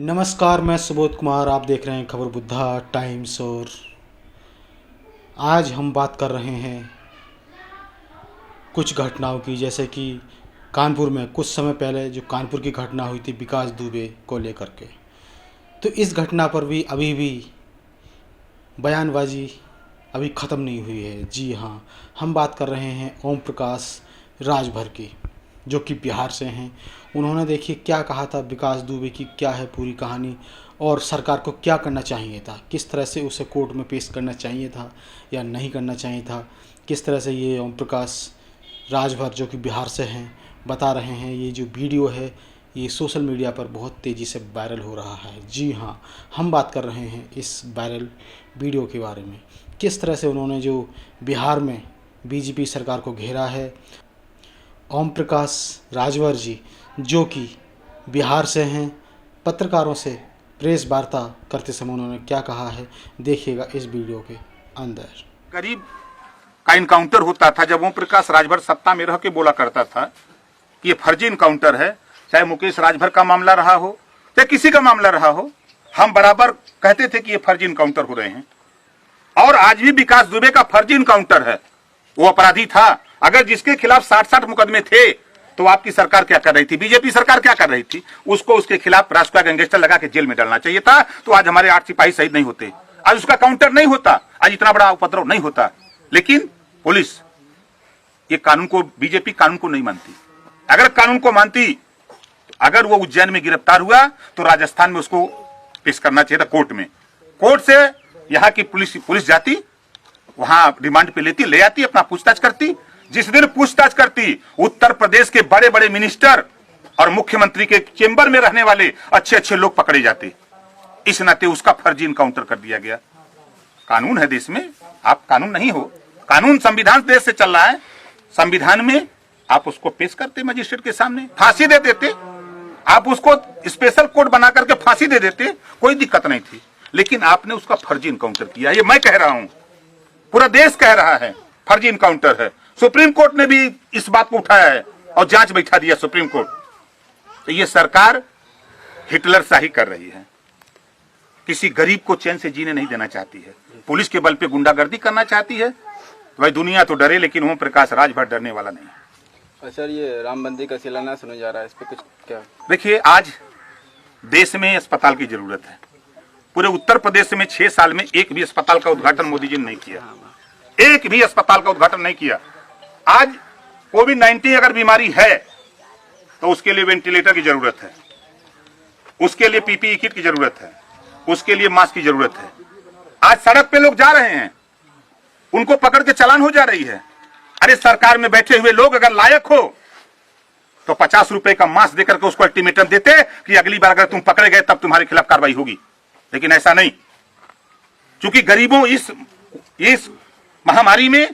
नमस्कार, मैं सुबोध कुमार। आप देख रहे हैं खबर बुद्धा टाइम्स। और आज हम बात कर रहे हैं कुछ घटनाओं की, जैसे कि कानपुर में कुछ समय पहले जो कानपुर की घटना हुई थी विकास दुबे को लेकर के। तो इस घटना पर भी अभी भी बयानबाजी अभी ख़त्म नहीं हुई है। जी हाँ, हम बात कर रहे हैं ओम प्रकाश राजभर की, जो कि बिहार से हैं। उन्होंने देखिए क्या कहा था विकास दुबे की, क्या है पूरी कहानी और सरकार को क्या करना चाहिए था, किस तरह से उसे कोर्ट में पेश करना चाहिए था या नहीं करना चाहिए था, किस तरह से ये ओम प्रकाश राजभर जो कि बिहार से हैं बता रहे हैं। ये जो वीडियो है ये सोशल मीडिया पर बहुत तेज़ी से वायरल हो रहा है। जी हाँ, हम बात कर रहे हैं इस वायरल वीडियो के बारे में, किस तरह से उन्होंने जो बिहार में बीजेपी सरकार को घेरा है। ओम प्रकाश राजभर जी जो कि बिहार से हैं, पत्रकारों से प्रेस वार्ता करते समय उन्होंने क्या कहा है, देखिएगा इस वीडियो के अंदर। गरीब का इनकाउंटर होता था जब ओम प्रकाश राजभर सत्ता में रह के बोला करता था कि ये फर्जी इनकाउंटर है। चाहे मुकेश राजभर का मामला रहा हो चाहे किसी का मामला रहा हो, हम बराबर कहते थे कि ये फर्जी इनकाउंटर हो रहे हैं। और आज भी विकास दुबे का फर्जी इनकाउंटर है। वो अपराधी था। अगर जिसके खिलाफ 60-60 मुकदमे थे तो आपकी सरकार क्या कर रही थी, बीजेपी सरकार क्या कर रही थी? उसको उसके खिलाफ राष्ट्रीय गैंगस्टर लगा के जेल में डालना चाहिए था, तो आज हमारे 8 सिपाही शहीद नहीं होते, आज उसका काउंटर नहीं होता, आज इतना बड़ा उपद्रव नहीं होता। लेकिन पुलिस ये कानून को, बीजेपी कानून को नहीं मानती। अगर कानून को मानती, अगर वो उज्जैन में गिरफ्तार हुआ तो राजस्थान में उसको पेश करना चाहिए था कोर्ट में। कोर्ट से यहाँ की पुलिस जाती, वहां रिमांड पे लेती, ले आती, अपना पूछताछ करती। जिस दिन पूछताछ करती, उत्तर प्रदेश के बड़े बड़े मिनिस्टर और मुख्यमंत्री के चेंबर में रहने वाले अच्छे अच्छे लोग पकड़े जाते। इस नाते उसका फर्जी इनकाउंटर कर दिया गया। कानून है देश में, आप कानून नहीं हो, कानून संविधान देश से चल रहा है। संविधान में आप उसको पेश करते मजिस्ट्रेट के सामने, फांसी दे देते, आप उसको स्पेशल कोर्ट बना करके फांसी दे देते, कोई दिक्कत नहीं थी। लेकिन आपने उसका फर्जी इनकाउंटर किया। ये मैं कह रहा हूं, पूरा देश कह रहा है फर्जी इनकाउंटर है। सुप्रीम कोर्ट ने भी इस बात को उठाया है और जांच बैठा दिया सुप्रीम कोर्ट। तो ये सरकार हिटलर शाही कर रही है, किसी गरीब को चैन से जीने नहीं देना चाहती है, पुलिस के बल पे गुंडागर्दी करना चाहती है। भाई दुनिया तो डरे, लेकिन ओम प्रकाश राजभर डरने वाला नहीं है। सर, ये राम मंदिर का शिलान्यास होने जा रहा है, इस पे कुछ क्या? देखिए, आज देश में अस्पताल की जरूरत है। पूरे उत्तर प्रदेश में 6 साल में एक भी अस्पताल का उद्घाटन मोदी जी ने नहीं किया, एक भी अस्पताल का उद्घाटन नहीं किया। आज कोविड-19 अगर बीमारी है तो उसके लिए वेंटिलेटर की जरूरत है, उसके लिए पीपीई किट की जरूरत है, उसके लिए मास्क की जरूरत है। आज सड़क पे लोग जा रहे हैं, उनको पकड़ के चालान हो जा रही है। अरे सरकार में बैठे हुए लोग अगर लायक हो तो 50 रुपए का मास्क देकर के उसको अल्टीमेटम देते कि अगली बार अगर तुम पकड़े गए तब तुम्हारे खिलाफ कार्रवाई होगी। लेकिन ऐसा नहीं, क्योंकि गरीबों इस महामारी में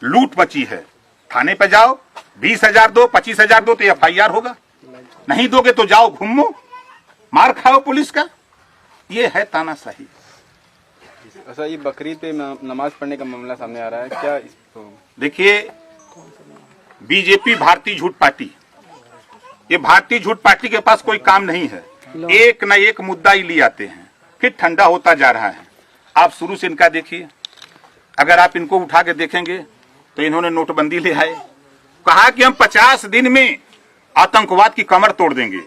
लूट मची है। थाने पे जाओ, 20,000 दो, 25,000 दो तो एफआईआर होगा, नहीं दोगे तो जाओ घूमो, मार खाओ पुलिस का। ये है तानाशाही। अच्छा, ये बकरीद पे नमाज पढ़ने का मामला सामने आ रहा है, क्या इसको? देखिए, बीजेपी भारतीय झूठ पार्टी, ये भारतीय झूठ पार्टी के पास कोई काम नहीं है। एक न एक मुद्दा ही ले आते हैं, फिर ठंडा होता जा रहा है। आप शुरू से इनका देखिए, अगर आप इनको उठा के देखेंगे तो इन्होंने नोटबंदी ले आए, कहा कि हम 50 दिन में आतंकवाद की कमर तोड़ देंगे,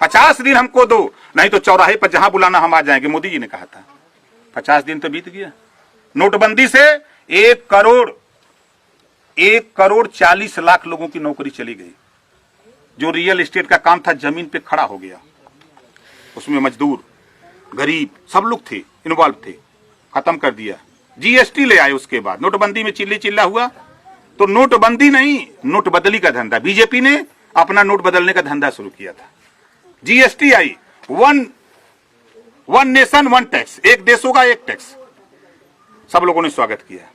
50 दिन हमको दो, नहीं तो चौराहे पर जहां बुलाना हम आ जाएंगे, मोदी जी ने कहा था। 50 दिन तो बीत गया। नोटबंदी से 1 करोड़ 40 लाख लोगों की नौकरी चली गई। जो रियल एस्टेट का काम था जमीन पे खड़ा हो गया, उसमें मजदूर गरीब सब लोग थे, इन्वॉल्व थे, खत्म कर दिया। जीएसटी ले आए, उसके बाद नोटबंदी में चिल्ली चिल्ला हुआ, तो नोटबंदी नहीं, नोट बदली का धंधा, बीजेपी ने अपना नोट बदलने का धंधा शुरू किया था। GST I, one nation one tax, एक देश होगा एक टैक्स, सब लोगों ने स्वागत किया।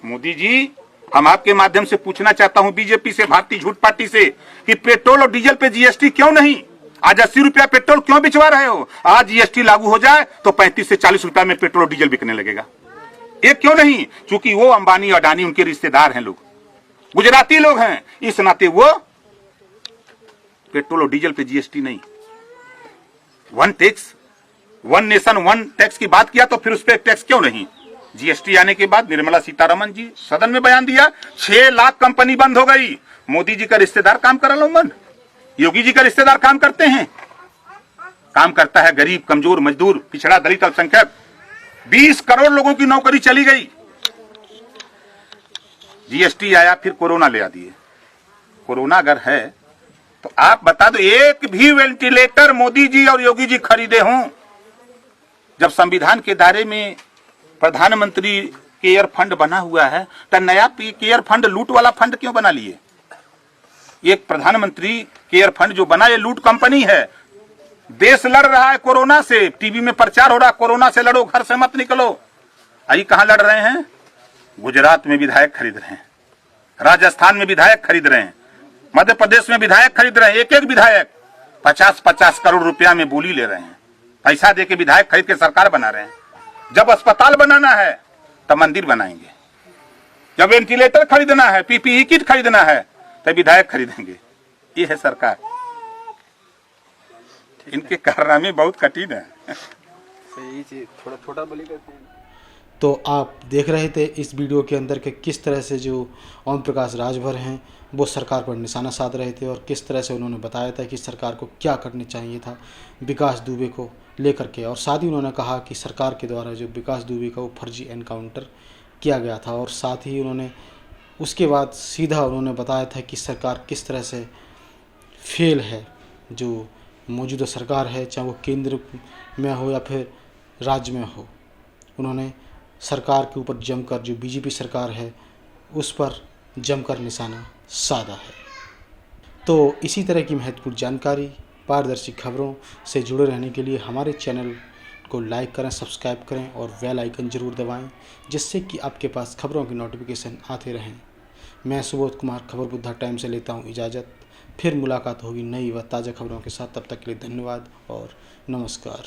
मोदी जी, हम आपके माध्यम से पूछना चाहता हूं बीजेपी से, भारतीय झूठ पार्टी से, कि पेट्रोल और डीजल पे जीएसटी क्यों नहीं? आज 80 रुपया पेट्रोल क्यों बिचवा रहे हो? आज जीएसटी लागू हो जाए तो 35 से 40 रुपया में पेट्रोल और डीजल बिकने लगेगा। ये क्यों नहीं? क्योंकि वो अंबानी अडानी उनके रिश्तेदार हैं, लोग गुजराती लोग हैं, इस नाते वो पेट्रोल और डीजल पे जीएसटी नहीं, one tax one nation one tax की बात किया तो फिर उस पर टैक्स क्यों नहीं? जीएसटी आने के बाद निर्मला सीतारमण जी सदन में बयान दिया 6 लाख कंपनी बंद हो गई। मोदी जी का रिश्तेदार काम कर लो मन, योगी जी का रिश्तेदार काम करते हैं। काम करता है गरीब, कमजोर, मजदूर, पिछड़ा, दलित, अल्पसंख्यक। 20 करोड़ लोगों की नौकरी चली गई। जीएसटी आया, फिर कोरोना ले आ दिए। कोरोना अगर है तो आप बता दो, एक भी वेंटिलेटर मोदी जी और योगी जी खरीदे हों? जब संविधान के दायरे में प्रधानमंत्री केयर फंड बना हुआ है तो नया केयर फंड लूट वाला फंड क्यों बना लिए? एक प्रधानमंत्री केयर फंड जो बना, ये लूट कंपनी है। देश लड़ रहा है कोरोना से, टीवी में प्रचार हो रहा, कोरोना से लड़ो, घर से मत निकलो। अभी कहां लड़ रहे हैं? गुजरात में विधायक खरीद रहे हैं, राजस्थान में विधायक खरीद रहे हैं, मध्य प्रदेश में विधायक खरीद रहे हैं। एक एक विधायक 50-50 करोड़ रुपया में बोली ले रहे हैं। पैसा देके विधायक खरीद के सरकार बना रहे हैं। जब अस्पताल बनाना है तो मंदिर बनाएंगे, जब वेंटिलेटर खरीदना है, पीपीई किट खरीदना है तो विधायक खरीदेंगे। ये है सरकार। इनके कारनामे बहुत कठिन है। सही चीज थोड़ा छोटा बोली करते हैं। तो आप देख रहे थे इस वीडियो के अंदर के किस तरह से जो ओम प्रकाश राजभर हैं वो सरकार पर निशाना साध रहे थे और किस तरह से उन्होंने बताया था कि सरकार को क्या करनी चाहिए था विकास दुबे को लेकर के। और साथ ही उन्होंने कहा कि सरकार के द्वारा जो विकास दुबे का वो फर्जी एनकाउंटर किया गया था। और साथ ही उन्होंने उसके बाद सीधा उन्होंने बताया था कि सरकार किस तरह से फेल है। जो मौजूदा सरकार है, चाहे वो केंद्र में हो या फिर राज्य में हो, उन्होंने सरकार के ऊपर जमकर, जो बीजेपी सरकार है उस पर जमकर निशाना साधा है। तो इसी तरह की महत्वपूर्ण जानकारी, पारदर्शी खबरों से जुड़े रहने के लिए हमारे चैनल को लाइक करें, सब्सक्राइब करें और बेल आइकन ज़रूर दबाएं, जिससे कि आपके पास खबरों की नोटिफिकेशन आते रहें। मैं सुबोध कुमार खबर बुद्धा टाइम से लेता हूं इजाज़त। फिर मुलाकात होगी नई व ताज़ा खबरों के साथ। तब तक के लिए धन्यवाद और नमस्कार।